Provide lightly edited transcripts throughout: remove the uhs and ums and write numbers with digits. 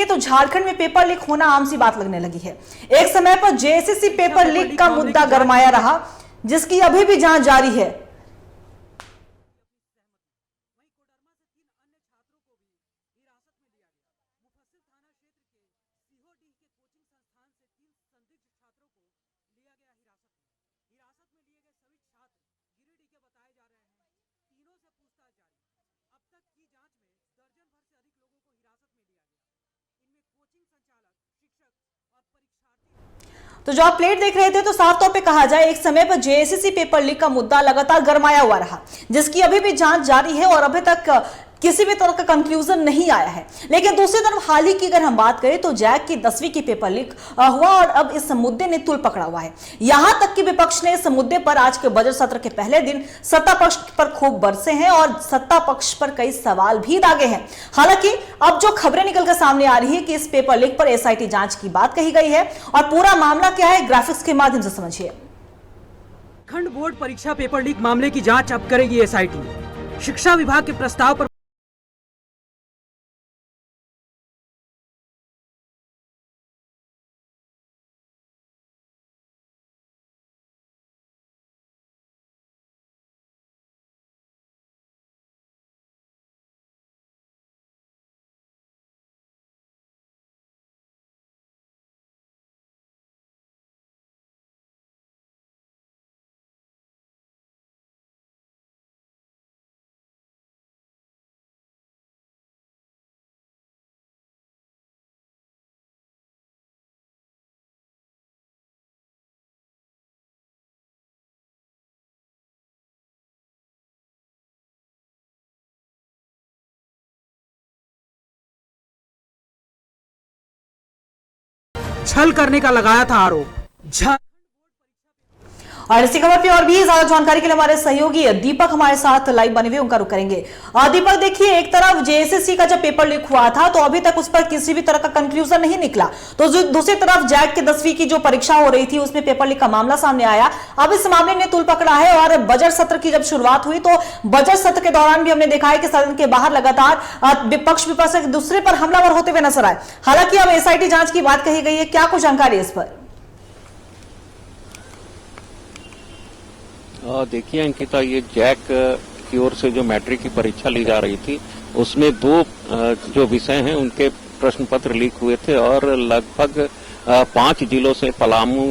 तो झारखंड में paper leak होना आम सी बात लगने लगी है। एक समय पर जेएसएससी पेपर लीक का मुद्दा गरमाया रहा, जिसकी अभी भी जांच जारी है। तो जो आप प्लेट देख रहे थे, तो साफ तौर पे कहा जाए एक समय पर जेएसएससी पेपर लीक का मुद्दा लगातार गरमाया हुआ रहा, जिसकी अभी भी जांच जारी है और अभी तक किसी भी तरह का कंक्लूजन नहीं आया है। लेकिन दूसरी तरफ हाल ही की अगर हम बात करें तो जैक की 10वीं की पेपर लीक हुआ और अब इस मुद्दे ने तूल पकड़ा हुआ है। यहां तक कि विपक्ष ने इस मुद्दे पर आज के बजट सत्र के पहले दिन सत्ता पक्ष पर खूब बरसे हैं और सत्ता पक्ष पर कई सवाल भी दागे हैं। हालांकि अब जो खबरें निकलकर सामने आ रही है कि इस पेपर लीक पर एसआईटी जांच की बात कही गई है और पूरा मामला क्या है, ग्राफिक्स के माध्यम से समझिए। खंड बोर्ड परीक्षा पेपर लीक मामले की जांच अब करेगी एसआईटी। शिक्षा विभाग के प्रस्ताव पर छल करने का लगाया था आरोप। और इसी खबर पे और भी ज्यादा जानकारी के लिए हमारे सहयोगी दीपक हमारे साथ लाइव बने हुए, उनका रुख करेंगे। दीपक, देखिए एक तरफ जेएसएससी का जब पेपर लीक हुआ था तो अभी तक उस पर किसी भी तरह का कंक्लूजन नहीं निकला, तो दूसरी तरफ जैक की 10वीं की जो परीक्षा हो रही थी उसमें पेपर लीक का मामला सामने आया। अब इस मामले ने तूल पकड़ा है और बजट सत्र की जब शुरुआत हुई तो बजट सत्र के दौरान भी हमने देखा है कि सदन के बाहर लगातार विपक्ष एक दूसरे पर हमलावर होते हुए नजर आए। हालांकि अब एसआईटी जांच की बात कही गई है, क्या कुछ जानकारी इस पर? देखिए अंकिता, ये जैक की ओर से जो मैट्रिक की परीक्षा ली जा रही थी उसमें दो जो विषय हैं उनके प्रश्न पत्र लीक हुए थे और लगभग 5 जिलों से पलामू,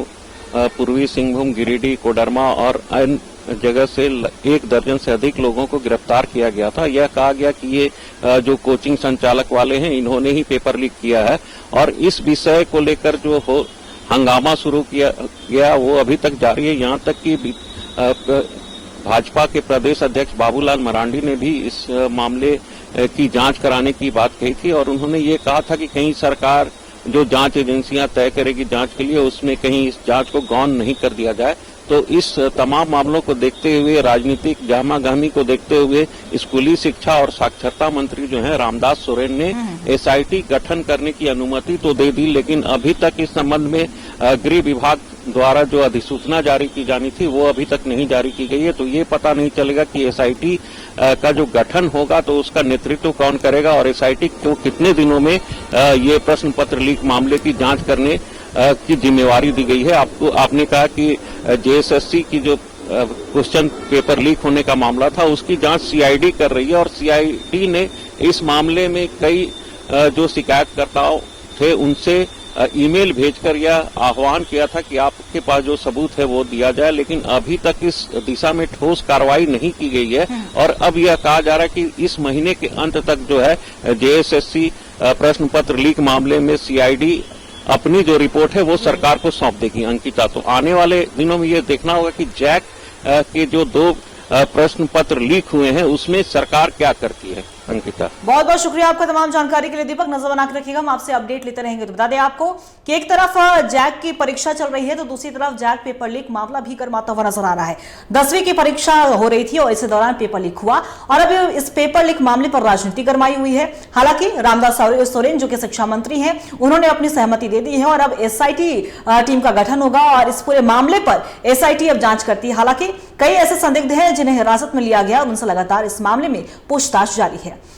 पूर्वी सिंहभूम, गिरिडीह, कोडरमा और अन्य जगह से 1 दर्जन से अधिक लोगों को गिरफ्तार किया गया था। यह कहा गया कि ये जो कोचिंग संचालक वाले हैं इन्होंने ही पेपर लीक किया है और इस विषय को लेकर जो हंगामा शुरू किया गया वो अभी तक जारी है। यहाँ तक कि भाजपा के प्रदेश अध्यक्ष बाबूलाल मरांडी ने भी इस मामले की जांच कराने की बात कही थी और उन्होंने ये कहा था कि कहीं सरकार जो जांच एजेंसियां तय करेगी जांच के लिए उसमें कहीं इस जांच को गौण नहीं कर दिया जाए। तो इस तमाम मामलों को देखते हुए, राजनीतिक गहमा-गहमी को देखते हुए स्कूली शिक्षा और साक्षरता मंत्री जो हैं रामदास सोरेन ने एसआईटी गठन करने की अनुमति तो दे दी, लेकिन अभी तक इस संबंध में गृह विभाग द्वारा जो अधिसूचना जारी की जानी थी वो अभी तक नहीं जारी की गई है। तो ये पता नहीं चलेगा कि एसआईटी का जो गठन होगा तो उसका नेतृत्व कौन करेगा और एसआईटी को कितने दिनों में ये प्रश्न पत्र लीक मामले की जांच करने की जिम्मेवारी दी गई है। आपने कहा कि जेएसएससी की जो क्वेश्चन पेपर लीक होने का मामला था उसकी जांच सीआईडी कर रही है और सीआईडी ने इस मामले में कई जो शिकायतकर्ताओं थे उनसे ईमेल भेजकर यह आह्वान किया था कि आपके पास जो सबूत है वो दिया जाए, लेकिन अभी तक इस दिशा में ठोस कार्रवाई नहीं की गई है और अब यह कहा जा रहा है कि इस महीने के अंत तक जो है जेएसएससी प्रश्न पत्र लीक मामले में सीआईडी अपनी जो रिपोर्ट है वो सरकार को सौंप देगी। अंकिता, तो आने वाले दिनों में ये देखना होगा कि जैक के जो 2 प्रश्न पत्र लीक हुए हैं उसमें सरकार क्या करती है। अंकिता, बहुत बहुत शुक्रिया आपका तमाम जानकारी के लिए दीपक। नजर बना के रखिएगा, हम आपसे अपडेट लेते रहेंगे। तो बता दें आपको कि एक तरफ जैक की परीक्षा चल रही है तो दूसरी तरफ जैक पेपर लीक मामला भी गर्माता हुआ नजर आ रहा है। 10वीं की परीक्षा हो रही थी और इसी दौरान पेपर लीक हुआ और अब इस पेपर लीक मामले पर राजनीति गरमाई हुई है। हालांकि रामदास सोरेन जो कि शिक्षा मंत्री हैं उन्होंने अपनी सहमति दे दी है और अब एसआईटी टीम का गठन होगा और इस पूरे मामले पर एसआईटी अब जांच करती है। हालांकि कई ऐसे संदिग्ध हैं जिन्हें हिरासत में लिया गया और उनसे लगातार इस मामले में पूछताछ जारी है।